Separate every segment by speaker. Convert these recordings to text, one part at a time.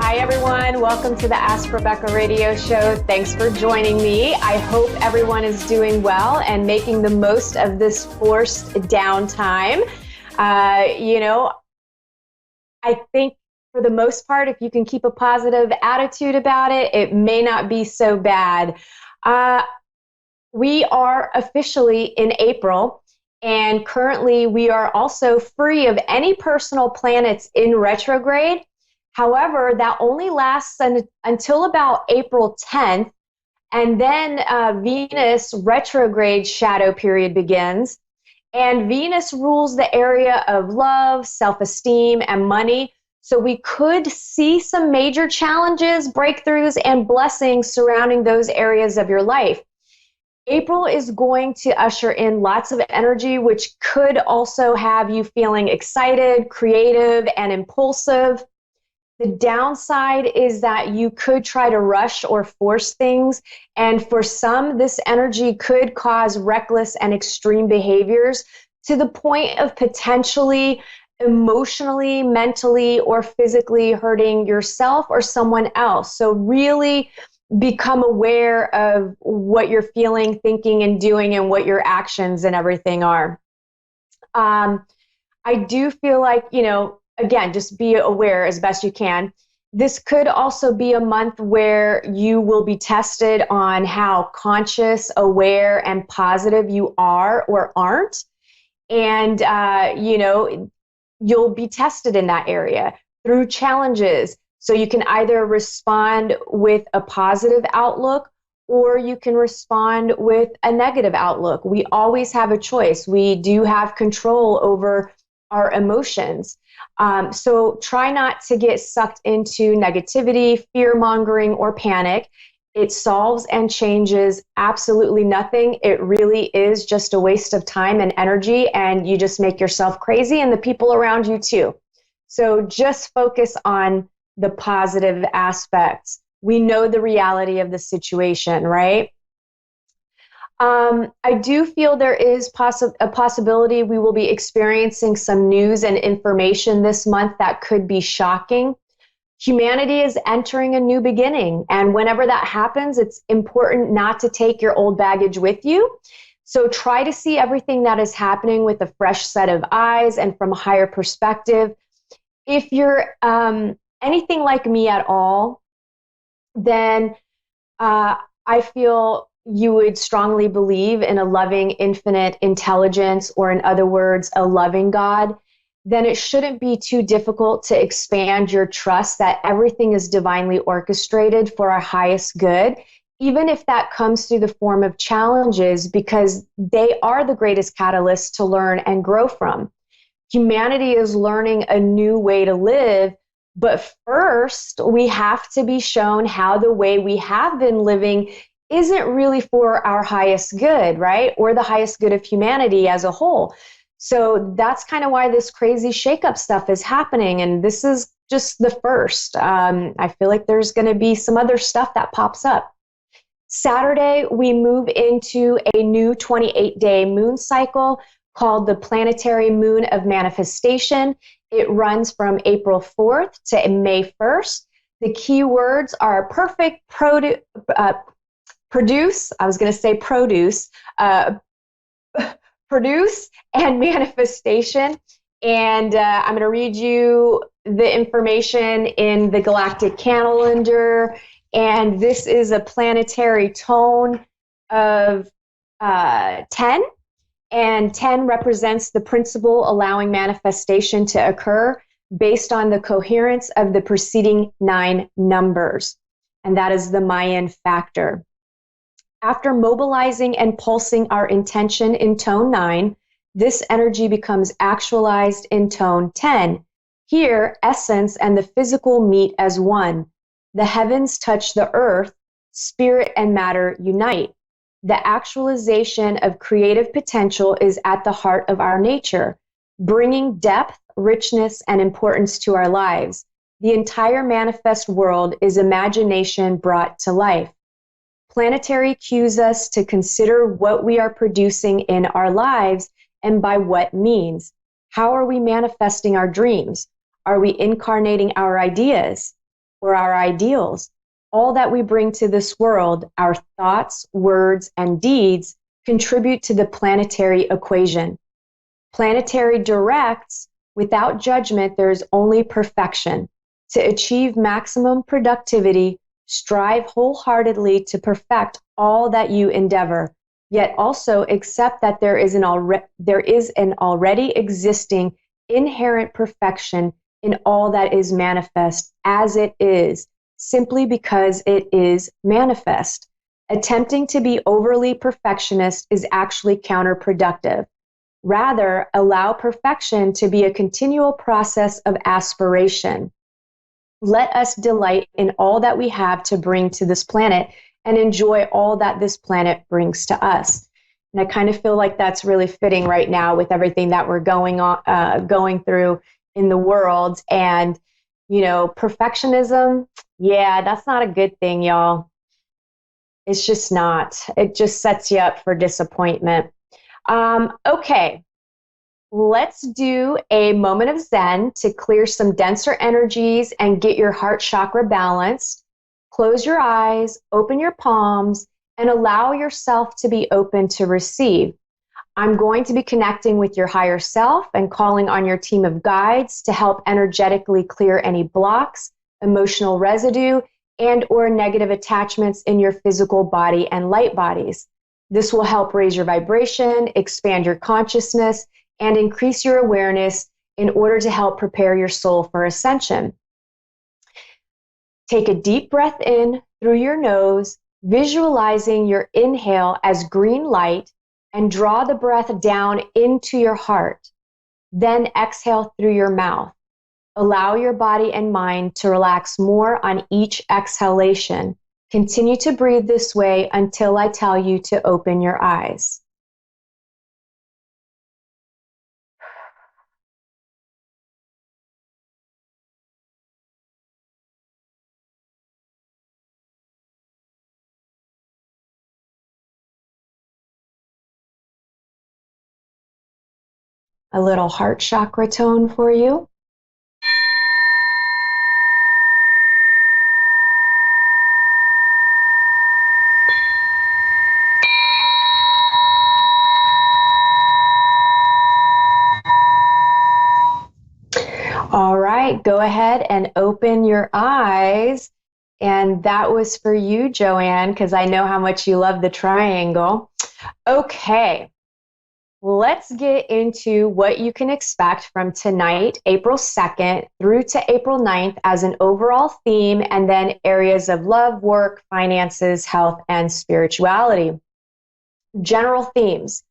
Speaker 1: Hi, everyone. Welcome to the Ask Rebecca radio show. Thanks for joining me. I hope everyone is doing well and making the most of this forced downtime. I think for the most part, if you can keep a positive attitude about it, it may not be so bad. We are officially in April, and currently we are also free of any personal planets in retrograde. However, that only lasts until about April 10th, and then Venus retrograde shadow period begins. And Venus rules the area of love, self-esteem, and money. So we could see some major challenges, breakthroughs, and blessings surrounding those areas of your life. April is going to usher in lots of energy, which could also have you feeling excited, creative, and impulsive. The downside is that you could try to rush or force things, and for some, this energy could cause reckless and extreme behaviors to the point of potentially emotionally, mentally, or physically hurting yourself or someone else. So really become aware of what you're feeling, thinking, and doing, and what your actions and everything are. I do feel like, again, just be aware as best you can. This could also be a month where you will be tested on how conscious, aware, and positive you are or aren't. And, you'll be tested in that area through challenges. So you can either respond with a positive outlook, or you can respond with a negative outlook. We always have a choice. We do have control over our emotions. So try not to get sucked into negativity, fear-mongering, or panic. It solves and changes absolutely nothing. It really is just a waste of time and energy, and you just make yourself crazy and the people around you too. So just focus on the positive aspects. We know the reality of the situation, right? I do feel there is a possibility we will be experiencing some news and information this month that could be shocking. Humanity is entering a new beginning, and whenever that happens, it's important not to take your old baggage with you. So try to see everything that is happening with a fresh set of eyes and from a higher perspective. If you're anything like me at all, then I feel you would strongly believe in a loving, infinite intelligence, or in other words, a loving God. Then it shouldn't be too difficult to expand your trust that everything is divinely orchestrated for our highest good, even if that comes through the form of challenges, because they are the greatest catalyst to learn and grow from. Humanity is learning a new way to live, but first we have to be shown how the way we have been living isn't really for our highest good, right? Or the highest good of humanity as a whole. So that's kind of why this crazy shakeup stuff is happening. And this is just the first. I feel like there's going to be some other stuff that pops up. Saturday, we move into a new 28-day moon cycle called the Planetary Moon of Manifestation. It runs from April 4th to May 1st. The key words are perfect, produce, produce and manifestation. And I'm going to read you the information in the galactic calendar. And this is a planetary tone of 10. And 10 represents the principle allowing manifestation to occur based on the coherence of the preceding 9 numbers. And that is the Mayan factor. After mobilizing and pulsing our intention in tone 9, this energy becomes actualized in tone 10. Here, essence and the physical meet as one. The heavens touch the earth, spirit and matter unite. The actualization of creative potential is at the heart of our nature, bringing depth, richness, and importance to our lives. The entire manifest world is imagination brought to life. Planetary cues us to consider what we are producing in our lives and by what means. How are we manifesting our dreams? Are we incarnating our ideas? or our ideals. All that we bring to this world, our thoughts, words, and deeds, contribute to the planetary equation. Planetary directs, without judgment, there is only perfection. To achieve maximum productivity, strive wholeheartedly to perfect all that you endeavor, yet also accept that there is an already existing inherent perfection in all that is manifest as it is, simply because it is manifest. Attempting to be overly perfectionist is actually counterproductive. Rather, allow perfection to be a continual process of aspiration. Let us delight in all that we have to bring to this planet and enjoy all that this planet brings to us. And I kind of feel like that's really fitting right now with everything that we're going through in the world. And, perfectionism, yeah, that's not a good thing, y'all. It's just not. It just sets you up for disappointment. Okay, let's do a moment of Zen to clear some denser energies and get your heart chakra balanced. Close your eyes, open your palms, and allow yourself to be open to receive. I'm going to be connecting with your higher self and calling on your team of guides to help energetically clear any blocks, emotional residue, and or negative attachments in your physical body and light bodies. This will help raise your vibration, expand your consciousness, and increase your awareness in order to help prepare your soul for ascension. Take a deep breath in through your nose, visualizing your inhale as green light, and draw the breath down into your heart. Then exhale through your mouth. Allow your body and mind to relax more on each exhalation. Continue to breathe this way until I tell you to open your eyes. A little heart chakra tone for you. All right, go ahead and open your eyes. And that was for you, Joanne, because I know how much you love the triangle. Okay, let's get into what you can expect from tonight, April 2nd, through to April 9th as an overall theme, and then areas of love, work, finances, health, and spirituality. General themes.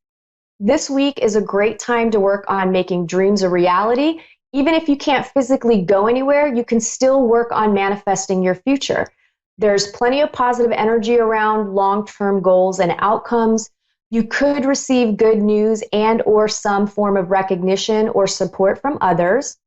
Speaker 1: This week is a great time to work on making dreams a reality. Even if you can't physically go anywhere, you can still work on manifesting your future. There's plenty of positive energy around long-term goals and outcomes. You could receive good news and or some form of recognition or support from others.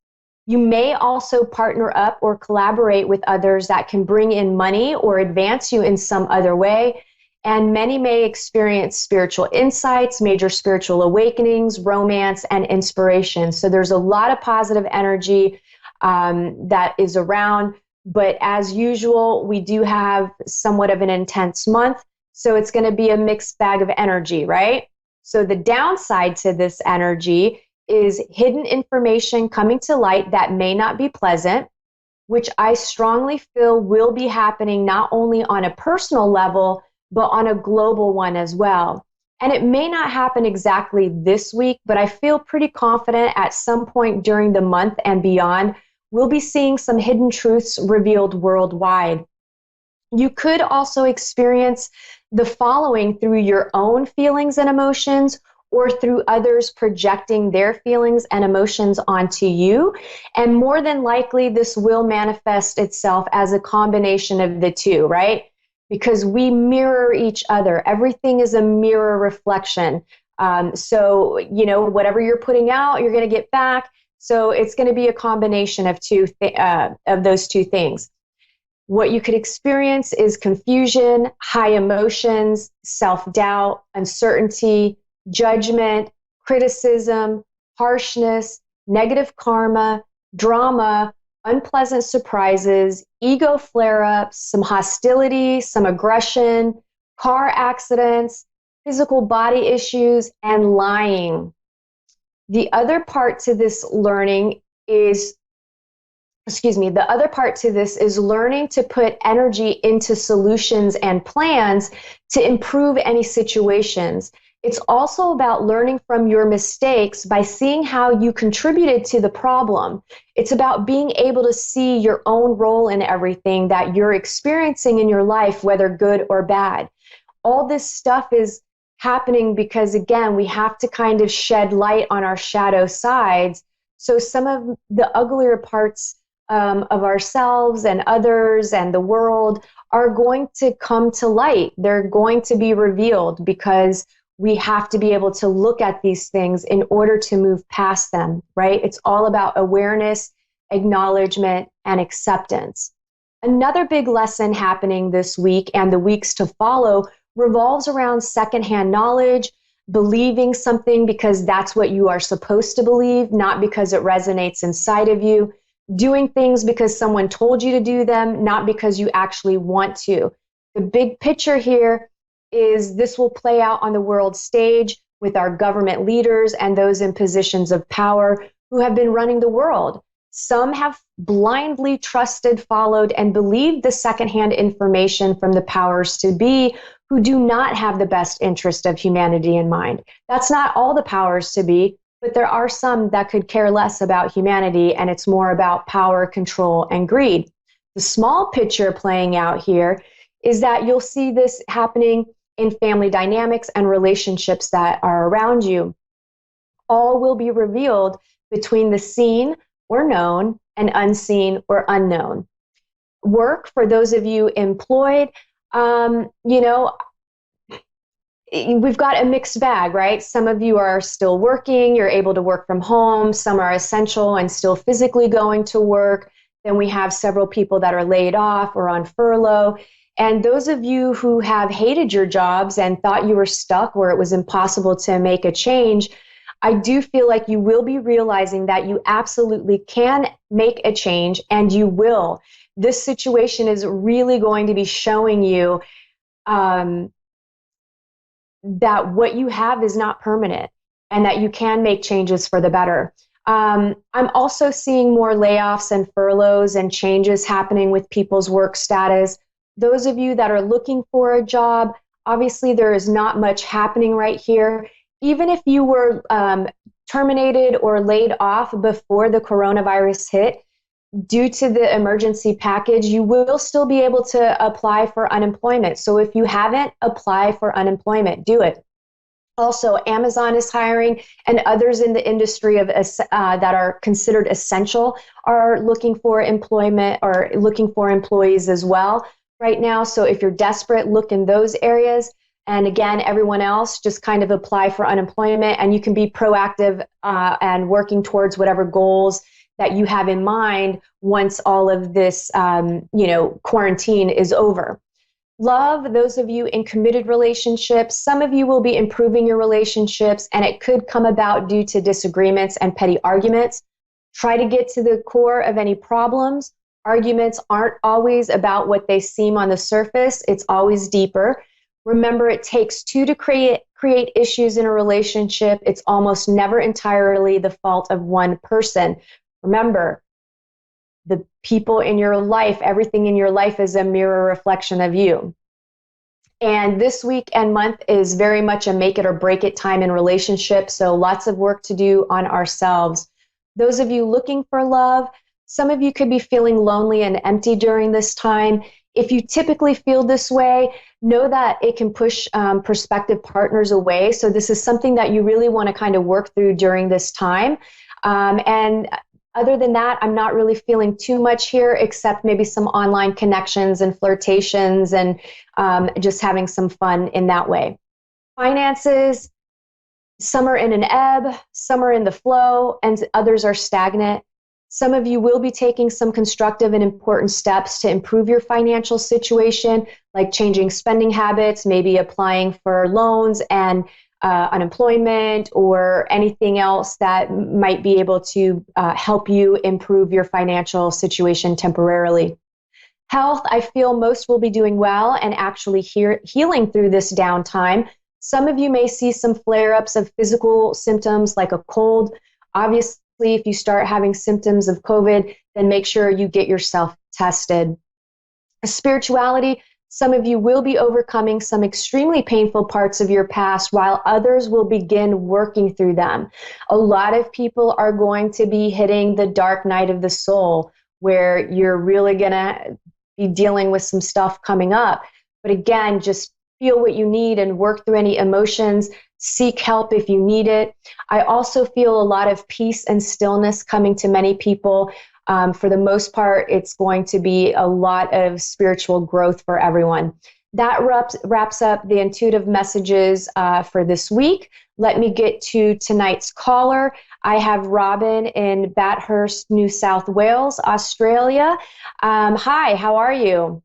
Speaker 1: You may also partner up or collaborate with others that can bring in money or advance you in some other way. And many may experience spiritual insights, major spiritual awakenings, romance, and inspiration. So there's a lot of positive energy that is around. But as usual, we do have somewhat of an intense month. So it's going to be a mixed bag of energy, right? So the downside to this energy is hidden information coming to light that may not be pleasant, which I strongly feel will be happening not only on a personal level, but on a global one as well. And it may not happen exactly this week, but I feel pretty confident at some point during the month and beyond, we'll be seeing some hidden truths revealed worldwide. You could also experience the following through your own feelings and emotions, or through others projecting their feelings and emotions onto you. And more than likely, this will manifest itself as a combination of the two, right? Because we mirror each other. Everything is a mirror reflection. So, whatever you're putting out, you're going to get back. So it's going to be a combination of those two things. What you could experience is confusion, high emotions, self-doubt, uncertainty, judgment, criticism, harshness, negative karma, drama, unpleasant surprises, ego flare-ups, some hostility, some aggression, car accidents, physical body issues, and lying. The other part to this learning is, the other part to this is learning to put energy into solutions and plans to improve any situations. It's also about learning from your mistakes by seeing how you contributed to the problem. It's about being able to see your own role in everything that you're experiencing in your life, whether good or bad. All this stuff is happening because, again, we have to kind of shed light on our shadow sides. So some of the uglier parts of ourselves and others and the world are going to come to light. They're going to be revealed because we have to be able to look at these things in order to move past them, right? It's all about awareness, acknowledgement, and acceptance. Another big lesson happening this week and the weeks to follow revolves around secondhand knowledge, believing something because that's what you are supposed to believe, not because it resonates inside of you, doing things because someone told you to do them, not because you actually want to. The big picture here is this will play out on the world stage with our government leaders and those in positions of power who have been running the world. Some have blindly trusted, followed, and believed the secondhand information from the powers to be who do not have the best interest of humanity in mind. That's not all the powers to be, but there are some that could care less about humanity, and it's more about power, control, and greed. The small picture playing out here is that you'll see this happening in family dynamics and relationships that are around you. All will be revealed between the seen or known and unseen or unknown. Work, for those of you employed, we've got a mixed bag, right? Some of you are still working, you're able to work from home, some are essential and still physically going to work. Then we have several people that are laid off or on furlough. And those of you who have hated your jobs and thought you were stuck or it was impossible to make a change, I do feel like you will be realizing that you absolutely can make a change, and you will. This situation is really going to be showing you that what you have is not permanent and that you can make changes for the better. I'm also seeing more layoffs and furloughs and changes happening with people's work status. Those of you that are looking for a job, obviously there is not much happening right here. Even if you were terminated or laid off before the coronavirus hit, due to the emergency package, you will still be able to apply for unemployment. So if you haven't, apply for unemployment, do it. Also, Amazon is hiring, and others in the industry of that are considered essential are looking for employment or looking for employees as well right now. So if you're desperate, look in those areas. And again, everyone else, just kind of apply for unemployment, and you can be proactive and working towards whatever goals that you have in mind once all of this, quarantine is over. Love, those of you in committed relationships, some of you will be improving your relationships, and it could come about due to disagreements and petty arguments. Try to get to the core of any problems. Arguments aren't always about what they seem on the surface. It's always deeper. Remember, it takes two to create issues in a relationship. It's almost never entirely the fault of one person. Remember, the people in your life, everything in your life is a mirror reflection of you. And this week and month is very much a make it or break it time in relationships. So lots of work to do on ourselves. Those of you looking for love, some of you could be feeling lonely and empty during this time. If you typically feel this way, know that it can push prospective partners away. So this is something that you really want to kind of work through during this time. And other than that, I'm not really feeling too much here, except maybe some online connections and flirtations and just having some fun in that way. Finances, some are in an ebb, some are in the flow, and others are stagnant. Some of you will be taking some constructive and important steps to improve your financial situation, like changing spending habits, maybe applying for loans and unemployment or anything else that might be able to help you improve your financial situation temporarily. Health, I feel most will be doing well and actually healing through this downtime. Some of you may see some flare-ups of physical symptoms like a cold. Obviously, if you start having symptoms of COVID, then make sure you get yourself tested. Spirituality, some of you will be overcoming some extremely painful parts of your past while others will begin working through them. A lot of people are going to be hitting the dark night of the soul where you're really going to be dealing with some stuff coming up. But again, just feel what you need and work through any emotions. Seek help if you need it. I also feel a lot of peace and stillness coming to many people. For the most part, it's going to be a lot of spiritual growth for everyone. That wraps up the intuitive messages for this week. Let me get to tonight's caller. I have Robin in Bathurst, New South Wales, Australia. Hi, how are you?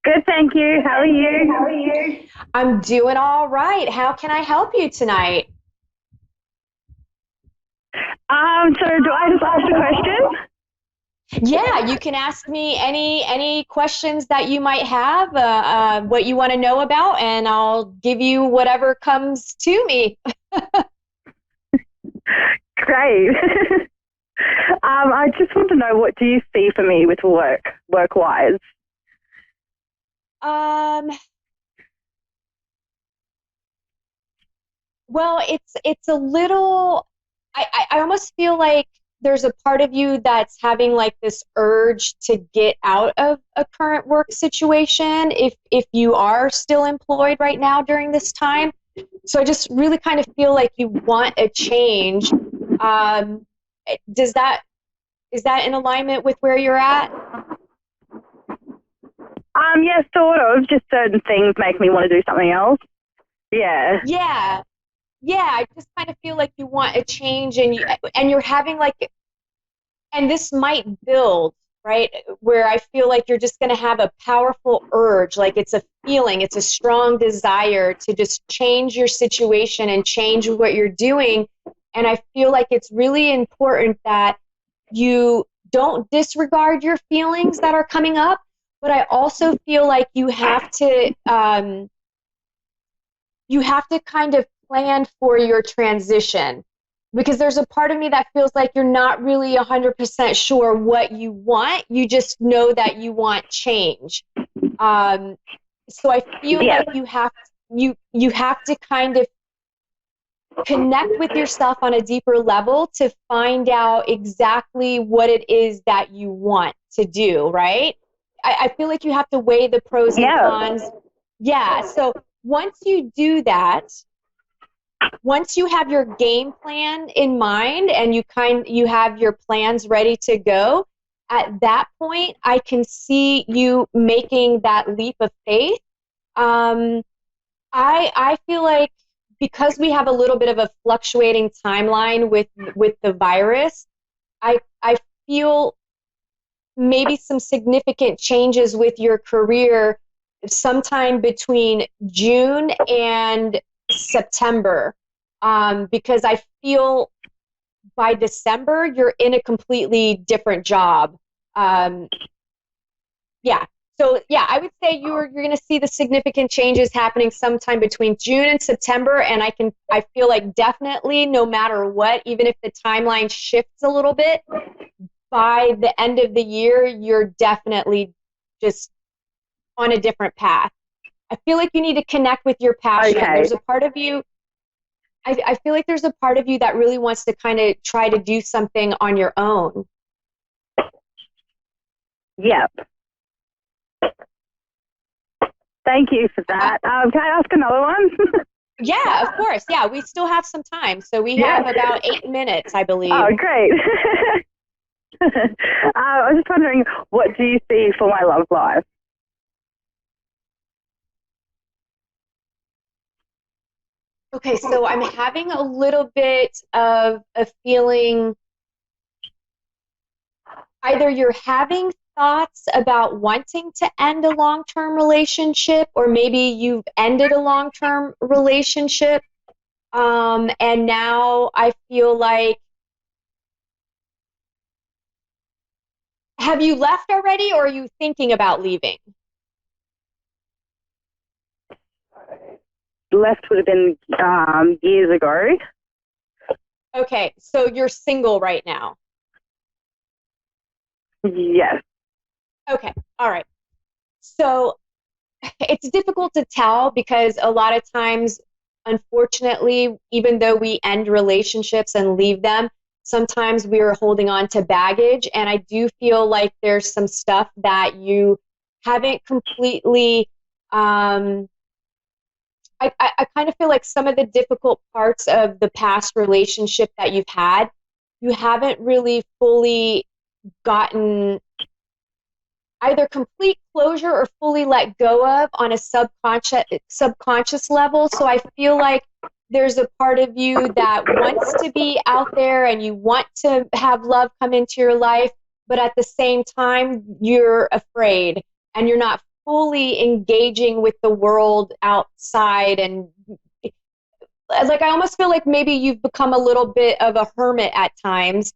Speaker 2: Good, thank you. How are you?
Speaker 1: I'm doing all right. How can I help you tonight?
Speaker 2: So do I just ask a question?
Speaker 1: Yeah, you can ask me any questions that you might have, what you want to know about, and I'll give you whatever comes to me.
Speaker 2: Great. I just want to know, what do you see for me with work-wise?
Speaker 1: Well, it's a little. I almost feel like there's a part of you that's having like this urge to get out of a current work situation if you are still employed right now during this time. So I just really kind of feel like you want a change. Is that in alignment with where you're at?
Speaker 2: Yeah, sort of. Just certain things make me want to do something else. Yeah.
Speaker 1: Yeah, I just kind of feel like you want a change, and you're having like, and this might build, right? Where I feel like you're just going to have a powerful urge, like it's a feeling, it's a strong desire to just change your situation and change what you're doing. And I feel like it's really important that you don't disregard your feelings that are coming up, but I also feel like you have to kind of plan for your transition, because there's a part of me that feels like you're not really 100% sure what you want. You just know that you want change. So I feel like you have to kind of connect with yourself on a deeper level to find out exactly what it is that you want to do, right? I feel like you have to weigh the pros and cons. Yeah, so once you do that, once you have your game plan in mind and you have your plans ready to go, at that point, I can see you making that leap of faith. I feel like because we have a little bit of a fluctuating timeline with the virus, I feel maybe some significant changes with your career sometime between June and September, because I feel by December you're in a completely different job. Yeah. So yeah, I would say you're going to see the significant changes happening sometime between June and September, and I feel like definitely no matter what, even if the timeline shifts a little bit, by the end of the year you're definitely just on a different path. I feel like you need to connect with your passion.
Speaker 2: Okay.
Speaker 1: There's a part of you, I feel like there's a part of you that really wants to kind of try to do something on your own.
Speaker 2: Yep. Thank you for that. Can I ask another one?
Speaker 1: Yeah, of course. Yeah, we still have some time. So we have about 8 minutes, I believe.
Speaker 2: Oh, great. I was just wondering, what do you see for my love life?
Speaker 1: Okay, so I'm having a little bit of a feeling either you're having thoughts about wanting to end a long-term relationship, or maybe you've ended a long-term relationship, and now I feel like, have you left already, or are you thinking about leaving?
Speaker 2: Left would have been years ago.
Speaker 1: Okay, so you're single right now.
Speaker 2: Yes.
Speaker 1: Okay, all right. So it's difficult to tell because a lot of times, unfortunately, even though we end relationships and leave them, sometimes we are holding on to baggage. And I do feel like there's some stuff that you haven't completely, I kind of feel like some of the difficult parts of the past relationship that you've had, you haven't really fully gotten either complete closure or fully let go of on a subconscious level. So I feel like there's a part of you that wants to be out there and you want to have love come into your life, but at the same time you're afraid and you're not fully engaging with the world outside. And like I almost feel like maybe you've become a little bit of a hermit at times.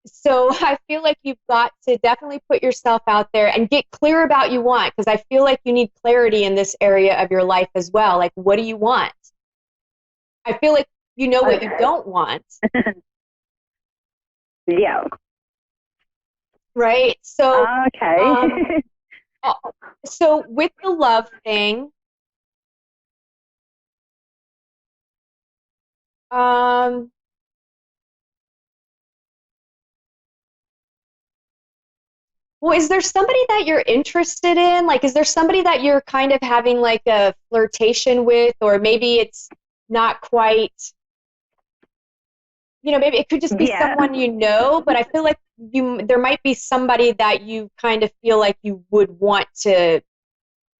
Speaker 1: So I feel like you've got to definitely put yourself out there and get clear about you want, because I feel like you need clarity in this area of your life as well. Like, what do you want? I feel like you know what you don't want.
Speaker 2: Yeah.
Speaker 1: Right? So,
Speaker 2: Okay.
Speaker 1: so with the love thing, um, well, is there somebody that you're interested in? Like, is there somebody that you're kind of having like a flirtation with, or maybe it's not quite, maybe it could just be
Speaker 2: Yeah.
Speaker 1: someone you know, but I feel like there might be somebody that you kind of feel like you would want to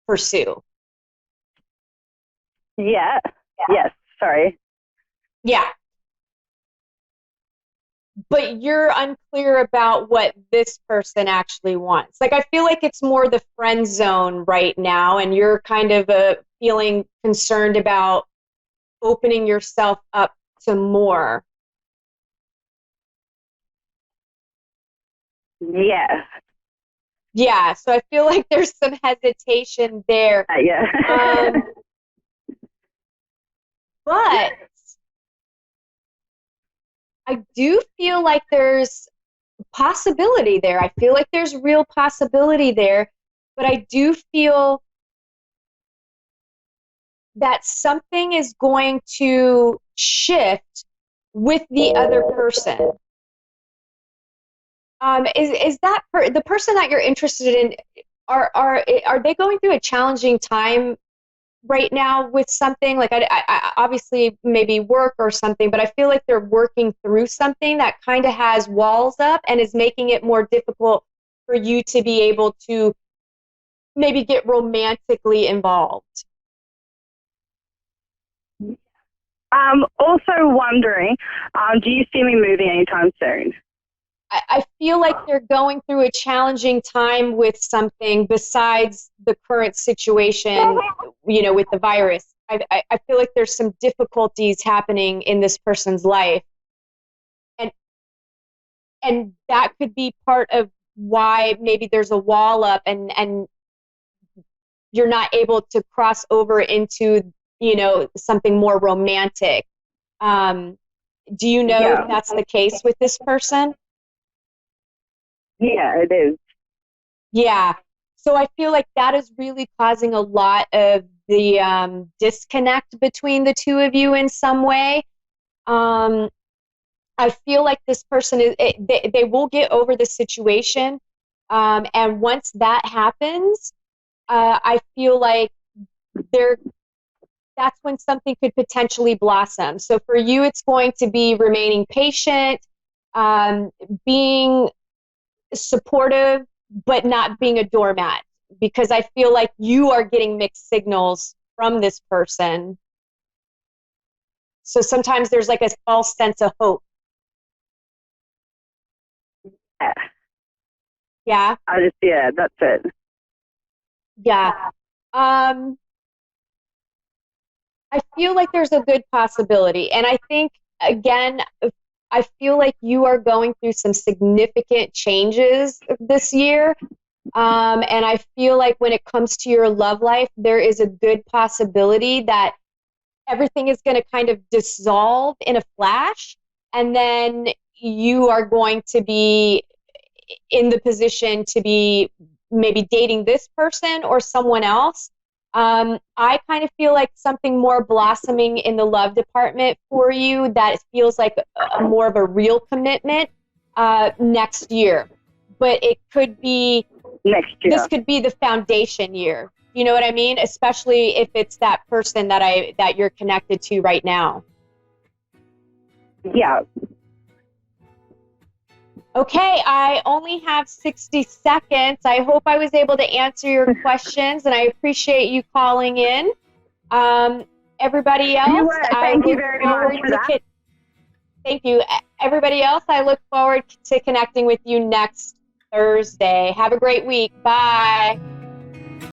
Speaker 1: pursue.
Speaker 2: Yeah. Yes. Sorry.
Speaker 1: Yeah. But you're unclear about what this person actually wants. Like, I feel like it's more the friend zone right now, and you're kind of feeling concerned about opening yourself up to more.
Speaker 2: Yeah.
Speaker 1: Yeah, so I feel like there's some hesitation there.
Speaker 2: Yeah.
Speaker 1: But I do feel like there's possibility there. I feel like there's real possibility there, but I do feel that something is going to shift with the other person. Is that the person that you're interested in? Are they going through a challenging time right now with something? Like I obviously maybe work or something, but I feel like they're working through something that kind of has walls up and is making it more difficult for you to be able to maybe get romantically involved.
Speaker 2: Also wondering, do you see me moving anytime soon?
Speaker 1: I feel like they're going through a challenging time with something besides the current situation, with the virus. I feel like there's some difficulties happening in this person's life. And and that could be part of why maybe there's a wall up and you're not able to cross over into, something more romantic. Do you know if that's the case with this person?
Speaker 2: Yeah, it is.
Speaker 1: Yeah. So I feel like that is really causing a lot of the disconnect between the two of you in some way. I feel like this person they will get over the situation. And once that happens, I feel like that's when something could potentially blossom. So for you, it's going to be remaining patient, being supportive, but not being a doormat, because I feel like you are getting mixed signals from this person. So sometimes there's like a false sense of hope.
Speaker 2: Yeah.
Speaker 1: Yeah.
Speaker 2: That's it.
Speaker 1: Yeah. I feel like there's a good possibility. And I think, again, I feel like you are going through some significant changes this year. And I feel like when it comes to your love life, there is a good possibility that everything is going to kind of dissolve in a flash. And then you are going to be in the position to be maybe dating this person or someone else. I kind of feel like something more blossoming in the love department for you that feels like more of a real commitment next year. But it could be
Speaker 2: Next year.
Speaker 1: This could be the foundation year. You know what I mean? Especially if it's that person that you're connected to right now.
Speaker 2: Yeah.
Speaker 1: Okay, I only have 60 seconds. I hope I was able to answer your questions, and I appreciate you calling in. Everybody else,
Speaker 2: Thank you very much for that.
Speaker 1: Thank you. Everybody else, I look forward to connecting with you next Thursday. Have a great week. Bye.